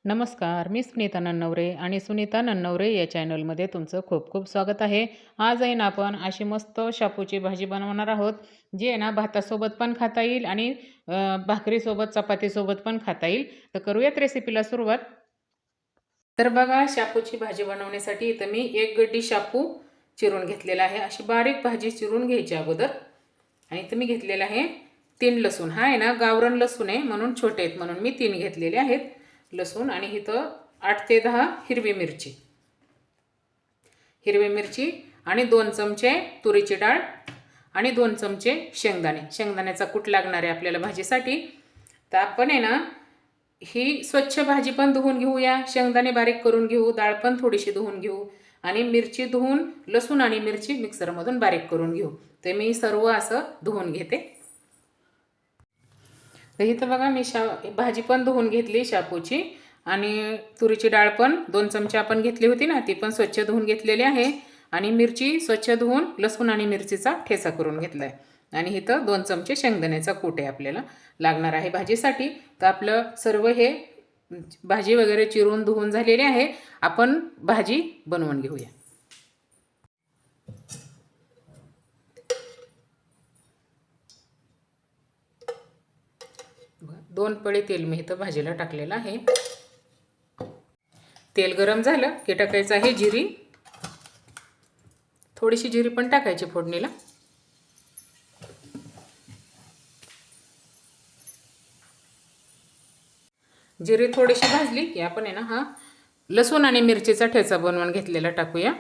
नमस्कार, मी सुनीता नन्नवरे आणि सुनीता नन्नवरे या चॅनलमध्ये तुमचं खूप खूप स्वागत आहे. आज आहे ना आपण अशी मस्त शापूची भाजी बनवणार आहोत, जी आहे ना भातासोबत पण खाता येईल आणि भाकरीसोबत, चपातीसोबत पण खाता येईल. तर करूयात रेसिपीला सुरुवात. तर बघा, शापूची भाजी बनवण्यासाठी इथं मी 1 गड्डी शापू चिरून घेतलेला आहे. अशी बारीक भाजी चिरून घ्यायची अगोदर. आणि इथं मी घेतलेला आहे 3 लसूण. हा आहे ना गावरान लसूण आहे, म्हणून छोटे आहेत म्हणून मी 3 घेतलेले आहेत लसूण. आणि इथं 8 ते 10 हिरवी मिरची आणि 2 चमचे तुरीची डाळ आणि 2 चमचे शेंगदाण्याचा कूट लागणार आहे आपल्याला भाजीसाठी. तर आपण आहे ना ही स्वच्छ भाजी पण धुवून घेऊया, शेंगदाणे बारीक करून घेऊ, डाळ पण थोडीशी धुवून घेऊ आणि मिरची धुवून, लसूण आणि मिरची मिक्सरमधून बारीक करून घेऊ. ते मी सर्व असं धुवून घेते. तर इथं बघा, मी भाजी पण धुवून घेतली शापूची आणि तुरीची डाळ पण 2 चमचे आपण घेतली होती ना, ती पण स्वच्छ धुवून घेतलेली आहे. आणि मिरची स्वच्छ धुवून लसूण आणि मिरचीचा ठेचा करून घेतला आहे. आणि इथं 2 चमचे शेंगदाण्याचा कूट आहे आपल्याला लागणार आहे भाजीसाठी. तर आपलं सर्व हे भाजी वगैरे चिरून धुवून झालेले आहे. आपण भाजी बनवून घेऊया. 2 पळी तेल मी इथं भाजीला टाकलेलं आहे. तेल गरम झालं की टाकायचं आहे जिरी. थोडीशी जिरी पण टाकायची फोडणीला. जिरी थोडीशी भाजली की आपण आहे ना हा लसूण आणि मिरचीचा ठेचा बनवून घेतलेला टाकूया.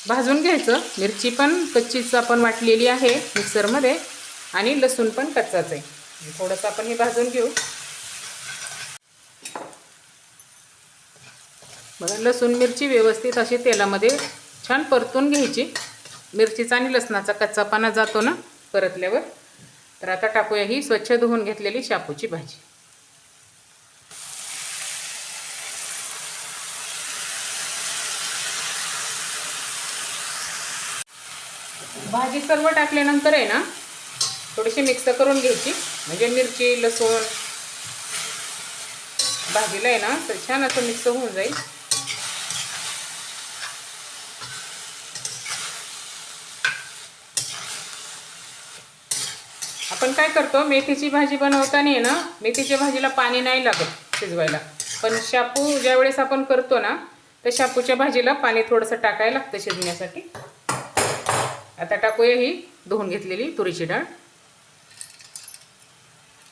भाजून घ्यायचं. मिरची पण कच्चीच आपण वाटलेली आहे मिक्सरमध्ये आणि लसूण पण कच्चाच आहे. थोडंसं आपण हे भाजून घेऊ. बघा, लसूण मिरची व्यवस्थित अशी तेलामध्ये छान परतून घ्यायची. मिरचीचा आणि लसणाचा कच्चापणा जातो ना परतल्यावर. तर आता टाकूया ही स्वच्छ धुवून घेतलेली शापूची भाजी. भाजी सर्व टाकल्यानंतर आहे ना थोडीशी मिक्स करून घ्यायची, म्हणजे मिरची लसूण भाजीला आहे ना तर छान असं मिक्स होऊन जाईल. आपण काय करतो, मेथीची भाजी बनवताना आहे ना मेथीच्या भाजीला पाणी नाही लागत शिजवायला, पण शापू ज्यावेळेस आपण करतो ना तर शापूच्या भाजीला पाणी थोडंसं टाकायला लागतं शिजण्यासाठी. आता टाकूया ही धुवून घेतलेली तुरीची डाळ.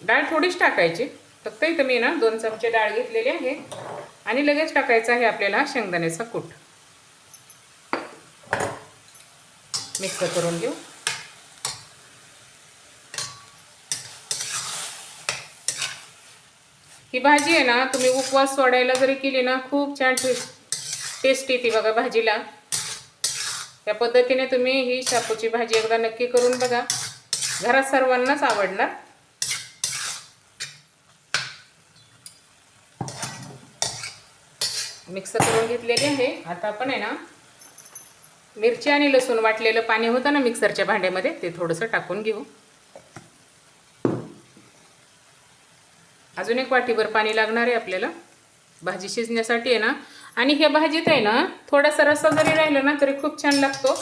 डाळ थोडीच टाकायची, फक्त इथं मी ना 2 चमचे डाळ घेतलेली आहे. आणि लगेच टाकायचं आहे आपल्याला शेंगदाण्याचा कूट. मिक्स करून घेऊ. ही भाजी आहे ना तुम्ही उपवास सोडायला जरी केली ना खूप छान टेस्ट येते बघा भाजीला. त्या पद्धतीने तुम्ही ही शापूची भाजी एकदा नक्की करून बघा, घरात सर्वांनाच आवडणार. मिक्स करून घेतलेली आहे. आता आपण आहे ना मिरची आणि लसूण वाटलेलं पाणी होतं ना मिक्सरच्या भांड्यामध्ये, ते थोडंसं टाकून घेऊ. अजून 1 वाटीभर पाणी लागणार आहे आपल्याला भाजी शिजण्यासाठी आहे ना. आणि ह्या भाजीत आहे ना थोडासा रस्सा जरी राहिला ना तरी खूप छान लागतो.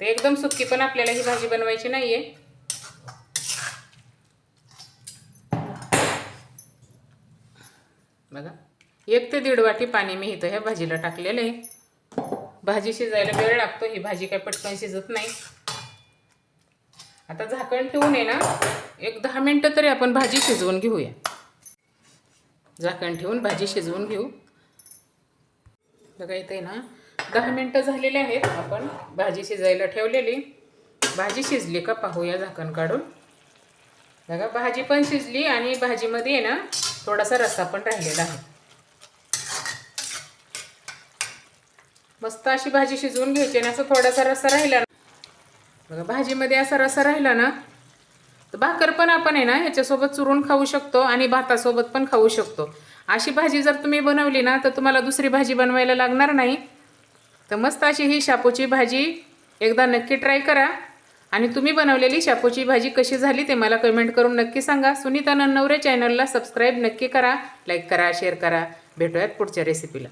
ते एकदम सुक्की पण आपल्याला ही भाजी बनवायची नाहीये. बघा, 1 ते 1.5 वाटी पाणी मी इथं ह्या भाजीला टाकलेलं आहे. भाजी शिजायला वेळ लागतो, ही भाजी काय पटकन शिजत नाही. आता झाकण ठेवून आहे ना 10 मिनिटं तरी आपण भाजी शिजवून घेऊया. झाकण ठेवून भाजी शिजवून घेऊ. बघा, इथे ना 10 मिनिटं झालेले आहेत. आपण भाजी शिजायला ठेवलेली. भाजी शिजली का पाहूया झाकण काढून. बघा, भाजी पण शिजली आणि भाजीमध्ये आहे ना थोडासा रस्सा पण राहिलेला आहे. मस्त अशी भाजी शिजवून घ्यायची. आणि असं थोडासा रस्सा राहिला ना, बघा भाजीमध्ये असा रस्सा राहिला ना तर भाकर पण आपण आहे ना ह्याच्यासोबत चुरून खाऊ शकतो आणि भातासोबत पण खाऊ शकतो. अशी भाजी जर तुम्ही बनवली ना तर तुम्हाला दुसरी भाजी बनवायला लागणार नाही. तर मस्त अशी ही शापूची भाजी एकदा नक्की ट्राय करा आणि तुम्ही बनवलेली शापूची भाजी कशी झाली ते मला कमेंट करून नक्की सांगा. सुनीता नन्नवरे चॅनलला सबस्क्राईब नक्की करा, लाईक करा, शेअर करा. भेटूयात पुढच्या रेसिपीला.